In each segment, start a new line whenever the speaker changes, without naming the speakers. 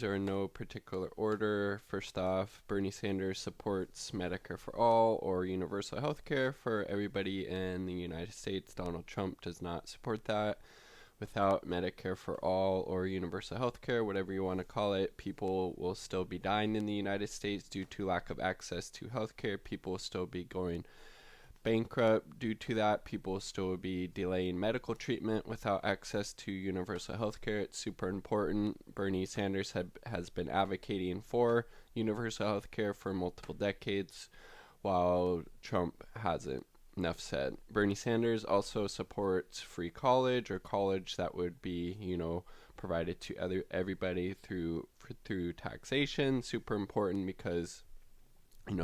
are in no particular order. First off, Bernie Sanders supports Medicare for all or universal health care for everybody in the United States. Donald Trump does not support that. Without Medicare for all or universal health care, whatever you want to call it, people will still be dying in the United States due to lack of access to health care. People will still be going bankrupt due to that. People will still be delaying medical treatment without access to universal health care. It's super important. Bernie Sanders has been advocating for universal health care for multiple decades, while Trump hasn't. Enough said. Bernie Sanders also supports free college, or college that would be, provided to everybody through taxation. Super important because,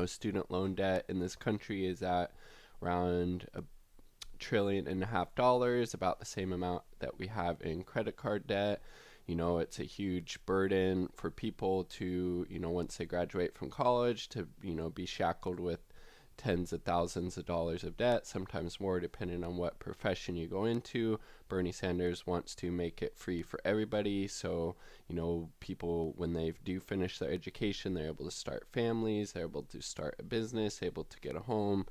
student loan debt in this country is at around $1.5 trillion, about the same amount that we have in credit card debt. It's a huge burden for people to, once they graduate from college, to, be shackled with tens of thousands of dollars of debt, sometimes more depending on what profession you go into. Bernie Sanders wants to make it free for everybody, so people, when they do finish their education, they're able to start families, they're able to start a business, able to get a home.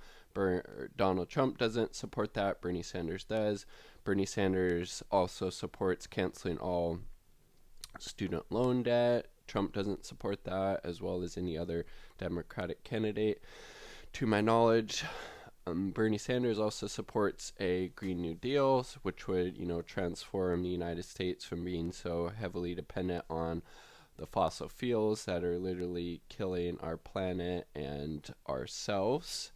Donald Trump doesn't support that. Bernie Sanders does. Bernie Sanders also supports canceling all student loan debt. Trump doesn't support that, as well as any other Democratic candidate. To my knowledge, Bernie Sanders also supports a Green New Deal, which would, transform the United States from being so heavily dependent on the fossil fuels that are literally killing our planet and ourselves.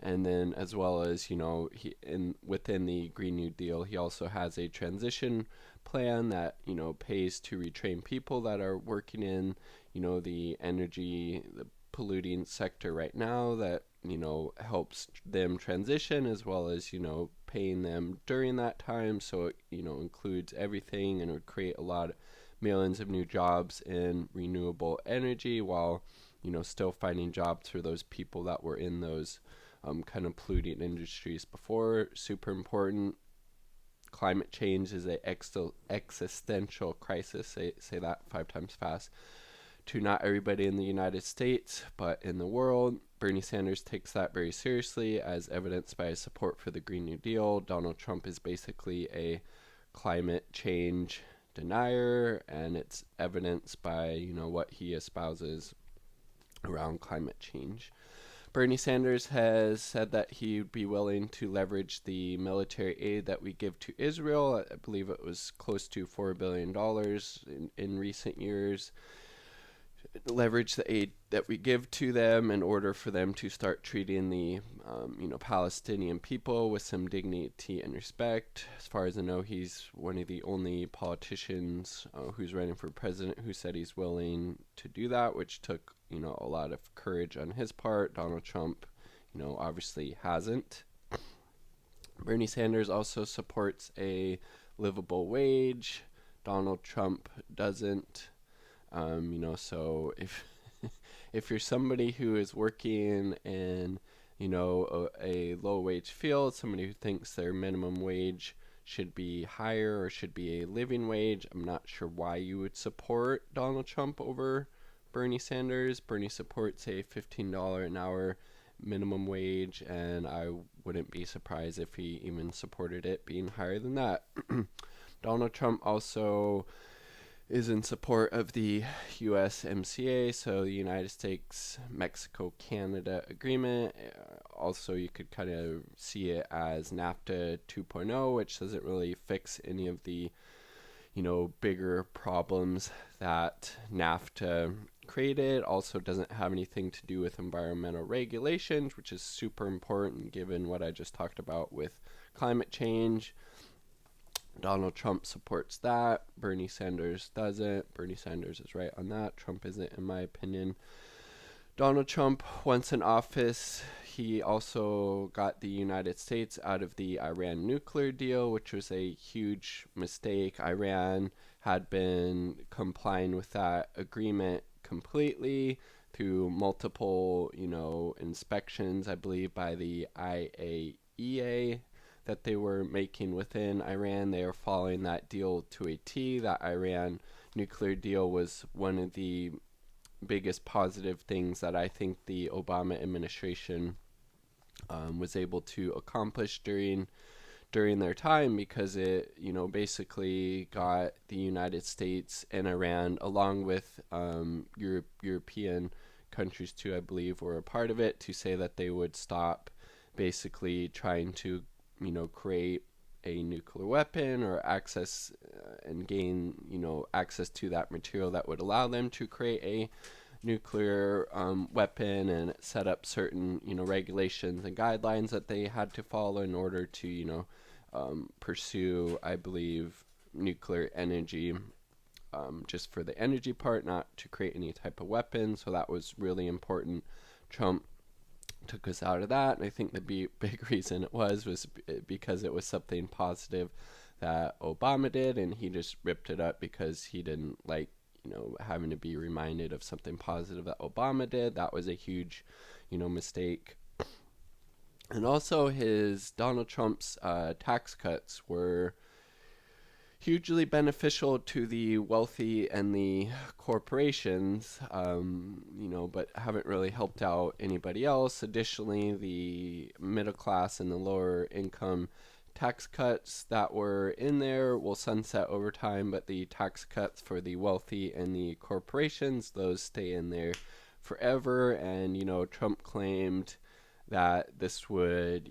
And then, as well as, within the Green New Deal, he also has a transition plan that, pays to retrain people that are working in, the polluting sector right now, that helps them transition, as well as paying them during that time. So it includes everything, and would create a lot of millions of new jobs in renewable energy, while still finding jobs for those people that were in those kind of polluting industries before. Super important. Climate change is a existential crisis. Say that 5 times fast. To not everybody in the United States, but in the world. Bernie Sanders takes that very seriously, as evidenced by his support for the Green New Deal. Donald Trump is basically a climate change denier, and it's evidenced by, what he espouses around climate change. Bernie Sanders has said that he would be willing to leverage the military aid that we give to Israel. I believe it was close to $4 billion in recent years. Leverage the aid that we give to them in order for them to start treating the Palestinian people with some dignity and respect. As far as I know, he's one of the only politicians who's running for president who said he's willing to do that, which took a lot of courage on his part. Donald Trump obviously hasn't. Bernie Sanders also supports a livable wage. Donald Trump doesn't. So if you're somebody who is working in, a low wage field, somebody who thinks their minimum wage should be higher or should be a living wage, I'm not sure why you would support Donald Trump over Bernie Sanders. Bernie supports a $15 an hour minimum wage, and I wouldn't be surprised if he even supported it being higher than that. Donald Trump also is in support of the USMCA, so the United States, Mexico, Canada agreement. Also, you could kind of see it as NAFTA 2.0, which doesn't really fix any of the, bigger problems that NAFTA created. Also doesn't have anything to do with environmental regulations, which is super important given what I just talked about with climate change. Donald Trump supports that. Bernie Sanders doesn't. Bernie Sanders is right on that. Trump isn't, in my opinion. Donald Trump, once in office, he also got the United States out of the Iran nuclear deal, which was a huge mistake. Iran had been complying with that agreement completely through multiple, inspections, I believe, by the IAEA, that they were making within Iran. They are following that deal to a T, that Iran nuclear deal was one of the biggest positive things that I think the Obama administration was able to accomplish during their time, because it, basically got the United States and Iran, along with European countries too, I believe, were a part of it, to say that they would stop basically trying to, create a nuclear weapon or access and gain, access to that material that would allow them to create a nuclear weapon, and set up certain, regulations and guidelines that they had to follow in order to, pursue, I believe, nuclear energy, just for the energy part, not to create any type of weapon. So that was really important. Trump took us out of that, and I think the big reason it was because it was something positive that Obama did, and he just ripped it up because he didn't like, having to be reminded of something positive that Obama did. That was a huge, mistake. And also Donald Trump's tax cuts were hugely beneficial to the wealthy and the corporations, but haven't really helped out anybody else. Additionally, the middle class and the lower income tax cuts that were in there will sunset over time, but the tax cuts for the wealthy and the corporations, those stay in there forever. And, Trump claimed that this would,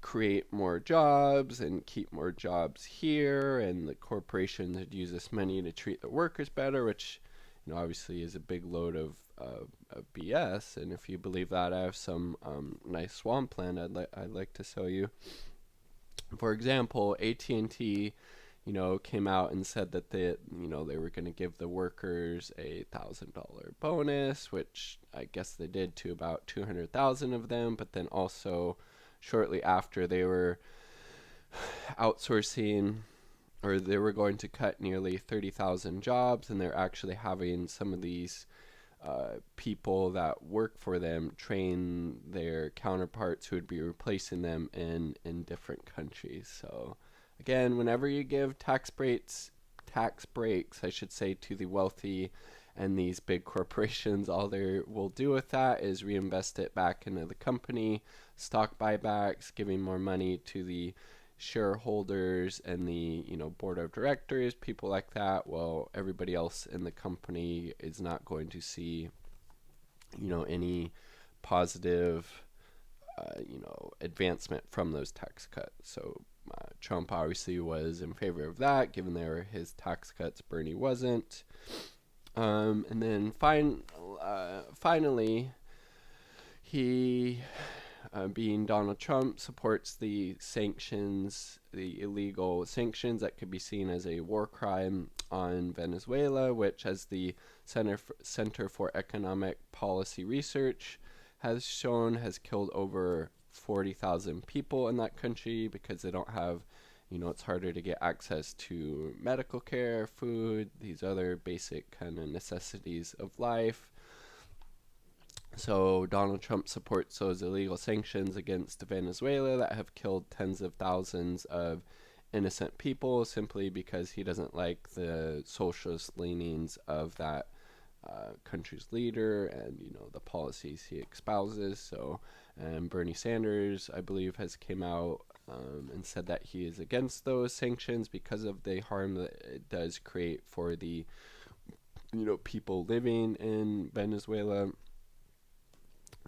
create more jobs and keep more jobs here, and the corporations would use this money to treat the workers better, which, obviously is a big load of BS. And if you believe that, I have some nice swampland I'd like to sell you. For example, AT&T, came out and said that they were going to give the workers a $1,000 bonus, which I guess they did to about 200,000 of them. But then also, shortly after, they were outsourcing, or they were going to cut nearly 30,000 jobs, and they're actually having some of these people that work for them train their counterparts who would be replacing them in different countries. So again, whenever you give tax breaks, I should say, to the wealthy and these big corporations, all they will do with that is reinvest it back into the company, stock buybacks, giving more money to the shareholders and the board of directors, people like that. Well, everybody else in the company is not going to see any positive advancement from those tax cuts. So Trump obviously was in favor of that, given they were his tax cuts. Bernie wasn't. And then finally, he, being Donald Trump, supports the sanctions, the illegal sanctions that could be seen as a war crime on Venezuela, which, as the Center for Economic Policy Research has shown, has killed over 40,000 people in that country, because they don't have, it's harder to get access to medical care, food, these other basic kind of necessities of life. So Donald Trump supports those illegal sanctions against Venezuela that have killed tens of thousands of innocent people, simply because he doesn't like the socialist leanings of that country's leader and the policies he espouses. So, and Bernie Sanders, I believe, has came out and said that he is against those sanctions because of the harm that it does create for the people living in Venezuela.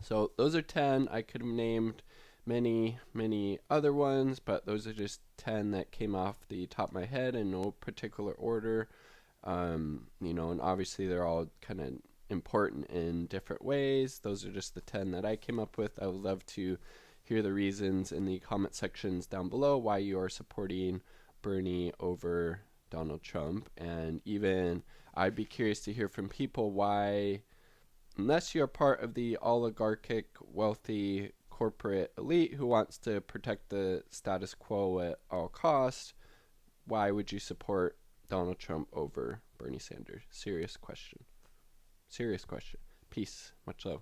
So those are 10. I could have named many other ones, but those are just 10 that came off the top of my head in no particular order. And obviously they're all kind of important in different ways. Those are just the 10 that I came up with. I would love to hear the reasons in the comment sections down below why you are supporting Bernie over Donald Trump. And even I'd be curious to hear from people why, unless you're part of the oligarchic, wealthy corporate elite who wants to protect the status quo at all costs, why would you support Donald Trump over Bernie Sanders? Serious question. Peace. Much love.